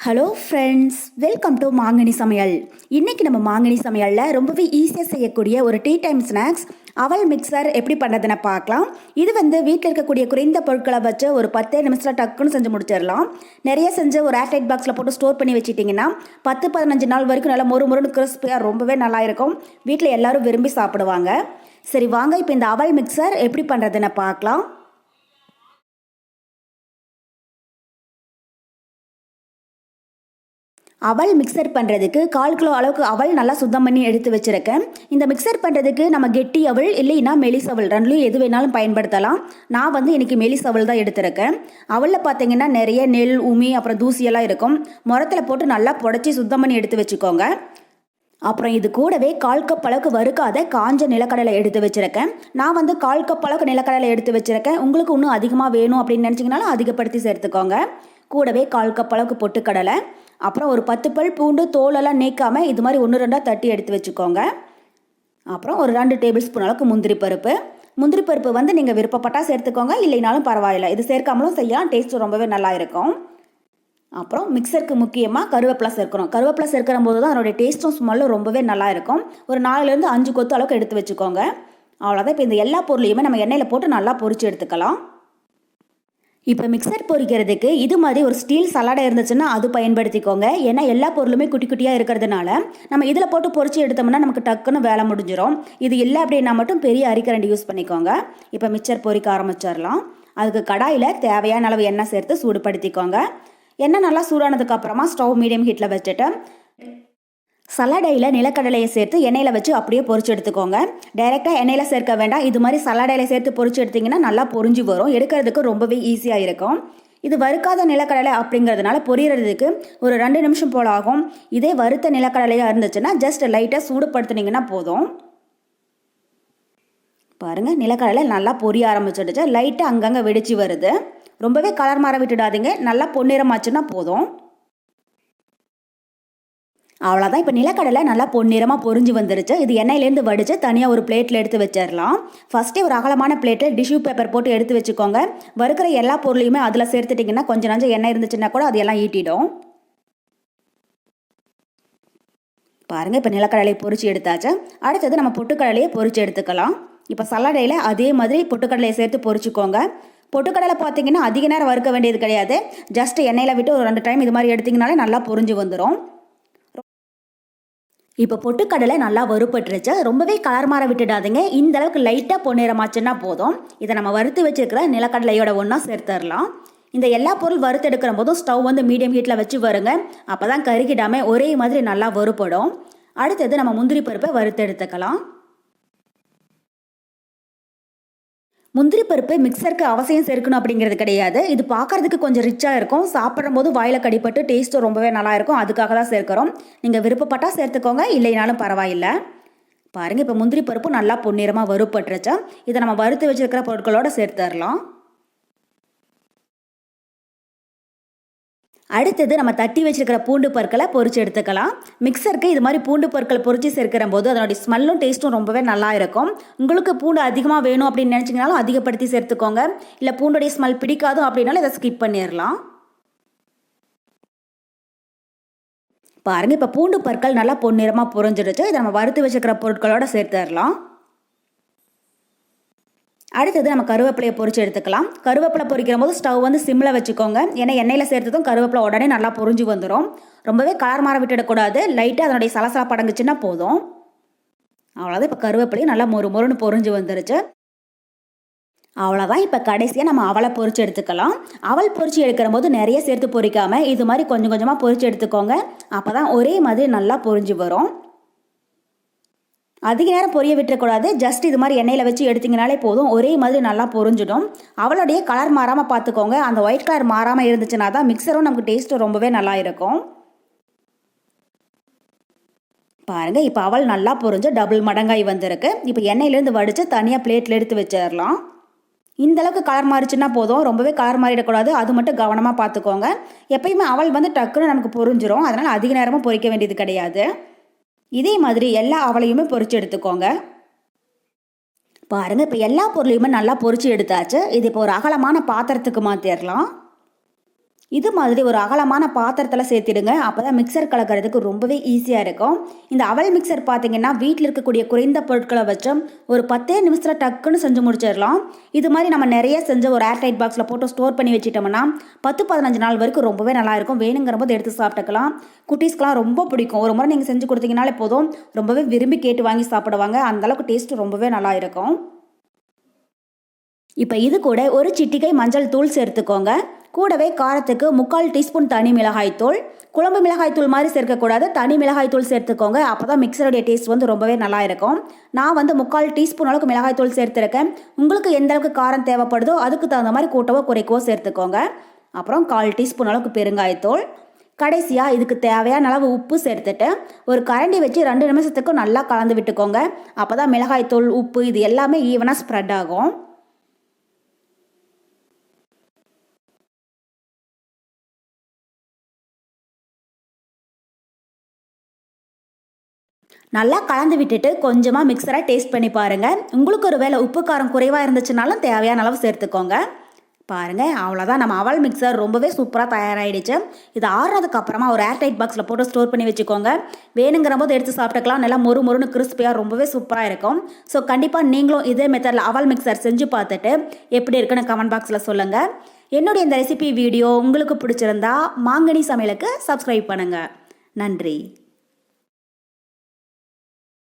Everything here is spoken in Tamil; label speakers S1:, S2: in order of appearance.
S1: ஹலோ ஃப்ரெண்ட்ஸ், வெல்கம் டு மாங்கனி சமையல். இன்றைக்கி நம்ம மாங்கனி சமையலில் ரொம்பவே ஈஸியாக செய்யக்கூடிய ஒரு டீ டைம் ஸ்நாக்ஸ் அவல் மிக்சர் எப்படி பண்ணுறதுன்னு பார்க்கலாம். இது வீட்டில் இருக்கக்கூடிய குறைந்த பொருட்களை வச்சு ஒரு 10 நிமிஷத்தில் டக்குன்னு செஞ்சு முடிச்சிடலாம். நிறைய செஞ்சு ஒரு ஏர்டைட் பாக்ஸில் போட்டு ஸ்டோர் பண்ணி வச்சுட்டிங்கன்னா 10-15 நாள் வரைக்கும் நல்லா மொறுன்னு கிறிஸ்பியாக ரொம்பவே நல்லா இருக்கும். வீட்டில் எல்லோரும் விரும்பி சாப்பிடுவாங்க. சரி வாங்க, இப்போ இந்த அவல் மிக்சர் எப்படி பண்ணுறதுன்னு பார்க்கலாம். அவல் மிக்சர் பண்ணுறதுக்கு 1/4 கிலோ அளவுக்கு அவல் நல்லா சுத்தம் பண்ணி எடுத்து வச்சுருக்கேன். இந்த மிக்சர் பண்ணுறதுக்கு நம்ம கெட்டி அவல் இல்லைன்னா மெலிஸ் அவல் ரெண்டுலையும் எது வேணாலும் பயன்படுத்தலாம். நான் இன்றைக்கி மெலிஸ் அவல் தான் எடுத்திருக்கேன். அவலில் பார்த்தீங்கன்னா நிறைய நெல், உமி, அப்புறம் தூசியெல்லாம் இருக்கும். முரத்தில் போட்டு நல்லா புடச்சி சுத்தம் பண்ணி எடுத்து வச்சுக்கோங்க. அப்புறம் இது கூடவே 1/4 கப் அளவுக்கு வறுக்காத காஞ்ச நிலக்கடலை எடுத்து வச்சுருக்கேன். நான் 1/4 கப் அளவுக்கு நிலக்கடலை எடுத்து வச்சுருக்கேன். உங்களுக்கு இன்னும் அதிகமாக வேணும் அப்படின்னு நினச்சிங்கனாலும் அதிகப்படுத்தி சேர்த்துக்கோங்க. கூடவே 1/4 கப் அளவுக்கு பொட்டுக்கடலை, அப்புறம் ஒரு 10 பல் பூண்டு தோலெல்லாம் நீக்காமல் இது மாதிரி 1-2 தட்டி எடுத்து வச்சுக்கோங்க. அப்புறம் ஒரு 2 டேபிள் ஸ்பூன் அளவுக்கு முந்திரி பருப்பு நீங்கள் விருப்பப்பட்டால் சேர்த்துக்கோங்க, இல்லைனாலும் பரவாயில்லை. இது சேர்க்காமலும் செய்யலாம், டேஸ்ட்டு ரொம்பவே நல்லா இருக்கும். அப்புறம் மிக்சருக்கு முக்கியமாக கருவேப்பிலை சேர்க்கணும். கருவேப்பிலை சேர்க்கிற போது தான் அதனுடைய டேஸ்ட்டும் ஸ்மெல்லும் ரொம்பவே நல்லா இருக்கும். ஒரு 4-5 கொத்து அளவுக்கு எடுத்து வச்சுக்கோங்க. அவ்வளோதான். இப்போ இந்த எல்லா பொருளையுமே நம்ம எண்ணெயில் போட்டு நல்லா பொரிச்சு எடுத்துக்கலாம். இப்போ மிக்சர் பொரிக்கிறதுக்கு இது மாதிரி ஒரு ஸ்டீல் சலாடை இருந்துச்சுன்னா அது பயன்படுத்திக்கோங்க. ஏன்னா எல்லா பொருளுமே குட்டி குட்டியாக இருக்கிறதுனால நம்ம இதில் போட்டு பொரிச்சு எடுத்தோம்னா நமக்கு டக்குன்னு வேலை முடிஞ்சிடும். இது இல்லை அப்படின்னா மட்டும் பெரிய அரிக்கரண்டி யூஸ் பண்ணிக்கோங்க. இப்போ மிக்சர் பொரிக்க ஆரம்பிச்சிடலாம். அதுக்கு கடாயில் தேவையான அளவு எண்ணெய் சேர்த்து சூடுபடுத்திக்கோங்க. எண்ணெய் நல்லா சூடானதுக்கு அப்புறமா ஸ்டவ் மீடியம் ஹீட்டில் வச்சுட்டு சலாடையில் நிலக்கடலையை சேர்த்து எண்ணெயில் வச்சு அப்படியே பொரிச்சு எடுத்துக்கோங்க. டைரெக்டாக எண்ணெயில் சேர்க்க வேண்டாம். இது மாதிரி சலாடையில் சேர்த்து பொரிச்சு எடுத்திங்கன்னா நல்லா பொரிஞ்சு வரும். எடுக்கிறதுக்கு ரொம்பவே ஈஸியாக இருக்கும். இது வறுக்காத நிலக்கடலை அப்படிங்கிறதுனால பொரியறதுக்கு ஒரு 2 நிமிஷம் போல் ஆகும். இதே வறுத்த நிலக்கடலையாக இருந்துச்சுன்னா ஜஸ்ட் லைட்டாக சூடுபடுத்துனீங்கன்னா போதும். பாருங்கள், நிலக்கடலை நல்லா பொரிய ஆரம்பிச்சிடுச்சு. லைட்டாக அங்கங்கே வெடிச்சு வருது. ரொம்பவே கலர் மாற விட்டுடாதீங்க. நல்லா பொன்னிறமாச்சுன்னா போதும். அவ்வளோதான். இப்போ நிலக்கடலை நல்லா பொன்னிறமாக பொரிஞ்சு வந்துருச்சு. இது எண்ணெயிலேருந்து வடித்து தனியாக ஒரு பிளேட்டில் எடுத்து வச்சிடலாம். ஃபஸ்ட்டே ஒரு அகலமான பிளேட்டில் டிஷ்யூ பேப்பர் போட்டு எடுத்து வச்சுக்கோங்க. வறுக்கிற எல்லா பொருளையுமே அதில் சேர்த்துட்டிங்கன்னா கொஞ்சம் நஞ்சம் எண்ணெய் இருந்துச்சுன்னா கூட அது எல்லாம் ஈட்டிடும். பாருங்கள், இப்போ நிலக்கடலையை பொரிச்சு எடுத்தாச்சு. அடுத்தது நம்ம பொட்டுக்கடலையை பொரிச்சு எடுத்துக்கலாம். இப்போ சலாடையில் அதே மாதிரி பொட்டுக்கடலையை சேர்த்து பொரிச்சுக்கோங்க. பொட்டுக்கடலை பார்த்தீங்கன்னா அதிக நேரம் வறுக்க வேண்டியது கிடையாது. ஜஸ்ட் எண்ணெயில் விட்டு ஒரு 2 டைம் இது மாதிரி எடுத்திங்கனாலே நல்லா பொரிஞ்சு வந்துடும். இப்போ பொட்டுக்கடலை நல்லா வறுபட்டுருச்சு. ரொம்பவே கலர் மாற விட்டுடாதீங்க. இந்த அளவுக்கு லைட்டாக பொன்னிறமாச்சுன்னா போதும். இதை நம்ம வறுத்து வச்சுருக்கிற நிலக்கடலையோட ஒன்றா சேர்த்துடலாம். இந்த எல்லா பொருள் வறுத்து எடுக்கிற போதும் ஸ்டவ் மீடியம் ஹீட்டில் வச்சு வருங்க. அப்போ தான் கருகிடாமல் ஒரே மாதிரி நல்லா வறுபடும். அடுத்தது நம்ம முந்திரி பருப்பை வறுத்து எடுத்துக்கலாம். முந்திரி பருப்பு மிக்சருக்கு அவசியம் சேர்க்கணும் அப்படிங்கிறது கிடையாது. இது பார்க்கறதுக்கு கொஞ்சம் ரிச்சாக இருக்கும். சாப்பிடும் போது வாயில் கடிப்பட்டு டேஸ்ட்டும் ரொம்பவே நல்லா இருக்கும். அதுக்காக தான் சேர்க்குறோம். நீங்கள் விருப்பப்பட்டால் சேர்த்துக்கோங்க, இல்லைனாலும் பரவாயில்லை. பாருங்கள், இப்போ முந்திரி பருப்பு நல்லா பொன்னிறமாக வறுபட்டுருச்சு. இதை நம்ம வறுத்து வச்சுருக்கிற பொருட்களோடு சேர்த்துடலாம். அடுத்தது நம்ம தட்டி வச்சுருக்கிற பூண்டு பற்களை பொரிச்சு எடுத்துக்கலாம். மிக்சருக்கு இது மாதிரி பூண்டு பற்கள் பொரிச்சு சேர்க்கிற போது அதனுடைய ஸ்மெல்லும் டேஸ்ட்டும் ரொம்பவே நல்லா இருக்கும். உங்களுக்கு பூண்டு அதிகமாக வேணும் அப்படின்னு நினச்சிங்கனாலும் அதிகப்படுத்தி சேர்த்துக்கோங்க. இல்லை பூண்டுடைய ஸ்மெல் பிடிக்காதும் அப்படின்னாலும் இதை ஸ்கிப் பண்ணிடலாம். பாருங்கள், இப்போ பூண்டு பற்கள் நல்லா பொன்னிறமாக பொரிஞ்சிடுச்சு. இதை நம்ம வறுத்து வச்சுருக்கிற பொருட்களோட சேர்த்துடலாம். அடுத்தது நம்ம கருவேப்பிலையை பொரிச்சு எடுத்துக்கலாம். கருவேப்பிலை பொரிக்கிற போது ஸ்டவ் சிம்மில் வச்சுக்கோங்க. ஏன்னா எண்ணெயில் சேர்த்ததும் கருவேப்பிலை உடனே நல்லா பொரிஞ்சு வந்துடும். ரொம்பவே கலர் மாற விட்டுடக்கூடாது. லைட்டாக அதனுடைய சலசலப்பு அடங்குச்சுன்னா போதும். அவ்வளோதான். இப்போ கருவேப்பிலையும் நல்லா மொறுன்னு பொரிஞ்சு வந்துருச்சு. அவ்வளோதான். இப்போ கடைசியாக நம்ம அவலை பொரிச்சு எடுத்துக்கலாம். அவல் பொரிச்சு எடுக்கிற போது நிறைய சேர்த்து பொரிக்காமல் இது மாதிரி கொஞ்சம் கொஞ்சமாக பொரிச்சு எடுத்துக்கோங்க. அப்போ தான் ஒரே மாதிரி நல்லா பொரிஞ்சு வரும். அதிக நேரம் பொரிய விட்டுறக்கூடாது. ஜஸ்ட் இது மாதிரி எண்ணெயில் வச்சு எடுத்திங்கனாலே போதும். ஒரே மாதிரி நல்லா பொரிஞ்சிடும். அவளுடைய கலர் மாறாமல் பார்த்துக்கோங்க. அந்த ஒயிட் கலர் மாறாமல் இருந்துச்சுன்னா தான் மிக்சரும் நமக்கு டேஸ்ட்டும் ரொம்பவே நல்லா இருக்கும். பாருங்கள், இப்போ அவல் நல்லா பொரிஞ்சு டபுள் மடங்காய் வந்திருக்கு. இப்போ எண்ணெயிலேருந்து வடித்து தனியாக பிளேட்டில் எடுத்து வச்சிடலாம். இந்தளவுக்கு கலர் மாறிச்சுன்னா போதும். ரொம்பவே கலர் மாறிடக்கூடாது. அது மட்டும் கவனமாக பார்த்துக்கோங்க. எப்பயுமே அவல் டக்குன்னு நமக்கு பொரிஞ்சிடும். அதனால் அதிக நேரமும் பொரிக்க வேண்டியது கிடையாது. இதே மாதிரி எல்லா அவலையுமே பொரிச்சு எடுத்துக்கோங்க. பாருங்கள், இப்போ எல்லா பொருளையுமே நல்லா பொரிச்சு எடுத்தாச்சு. இது இப்போ ஒரு அகலமான பாத்திரத்துக்கு மாற்றிடலாம். இது மாதிரி ஒரு அகலமான பாத்திரத்தில் சேர்த்திடுங்க. அப்போ தான் மிக்சர் கலக்கிறதுக்கு ரொம்பவே ஈஸியாக இருக்கும். இந்த அவல் மிக்சர் பார்த்தீங்கன்னா வீட்டில் இருக்கக்கூடிய குறைந்த பொருட்களை வச்சு ஒரு 10 நிமிஷத்தில் டக்குன்னு செஞ்சு முடிச்சிடலாம். இது மாதிரி நம்ம நிறைய செஞ்ச ஒரு ஏர்டைட் பாக்ஸில் போட்டு ஸ்டோர் பண்ணி வச்சிட்டோம்னா 10-15 நாள் வரைக்கும் ரொம்பவே நல்லாயிருக்கும். வேணுங்கிற போது எடுத்து சாப்பிட்டுக்கலாம். குட்டீஸ்க்கெலாம் ரொம்ப பிடிக்கும். ஒரு முறை நீங்கள் செஞ்சு கொடுத்தீங்கனாலே போதும், ரொம்பவே விரும்பி கேட்டு வாங்கி சாப்பிடுவாங்க. அந்தளவுக்கு டேஸ்ட்டு ரொம்பவே நல்லா இருக்கும். இப்போ இது கூட ஒரு சிட்டிகை மஞ்சள் தூள் சேர்த்துக்கோங்க. கூடவே காரத்துக்கு 3/4 டீஸ்பூன் தனி மிளகாய்த்தூள். குழம்பு மிளகாய்த்தூள் மாதிரி சேர்க்கக்கூடாது, தனி மிளகாய்த்தூள் சேர்த்துக்கோங்க. அப்போ தான் மிக்சருடைய டேஸ்ட் வந்து ரொம்பவே நல்லா இருக்கும். நான் வந்து 3/4 டீஸ்பூன் அளவுக்கு மிளகாய்த்தூள் சேர்த்துருக்கேன். உங்களுக்கு எந்த அளவுக்கு காரம் தேவைப்படுதோ அதுக்கு தகுந்த மாதிரி கூட்டவோ குறைக்கவோ சேர்த்துக்கோங்க. அப்புறம் 1/4 டீஸ்பூன் அளவுக்கு பெருங்காயத்தூள். கடைசியாக இதுக்கு தேவையான அளவு உப்பு சேர்த்துட்டு ஒரு கரண்டி வச்சு 2 நிமிஷத்துக்கு நல்லா கலந்து விட்டுக்கோங்க. அப்போ தான் மிளகாய்த்தூள், உப்பு இது எல்லாமே ஈவனாக ஸ்ப்ரெட் ஆகும். நல்லா கலந்து விட்டுட்டு கொஞ்சமாக மிக்சரை டேஸ்ட் பண்ணி பாருங்கள். உங்களுக்கு ஒரு வேளை உப்பு காரம் குறைவாக இருந்துச்சுனாலும் தேவையான அளவு சேர்த்துக்கோங்க. பாருங்கள், அவ்வளோதான், நம்ம அவல் மிக்சர் ரொம்பவே சூப்பராக தயாராகிடுச்சு. இது ஆறுனதுக்கு அப்புறமா ஒரு ஏர்டைட் பாக்ஸில் போட்டு ஸ்டோர் பண்ணி வச்சுக்கோங்க. வேணுங்கிற போது எடுத்து சாப்பிட்டுக்கலாம். நல்லா மொறு மொறுன்னு கிறிஸ்பியாக ரொம்பவே சூப்பராக இருக்கும். ஸோ கண்டிப்பாக நீங்களும் இதே மெத்தடில் அவல் மிக்சர் செஞ்சு பார்த்துட்டு எப்படி இருக்குன்னு கமெண்ட் பாக்ஸில் சொல்லுங்கள். என்னுடைய இந்த ரெசிபி வீடியோ உங்களுக்கு பிடிச்சிருந்தா மாங்கனி சமையலுக்கு சப்ஸ்கிரைப் பண்ணுங்கள். நன்றி.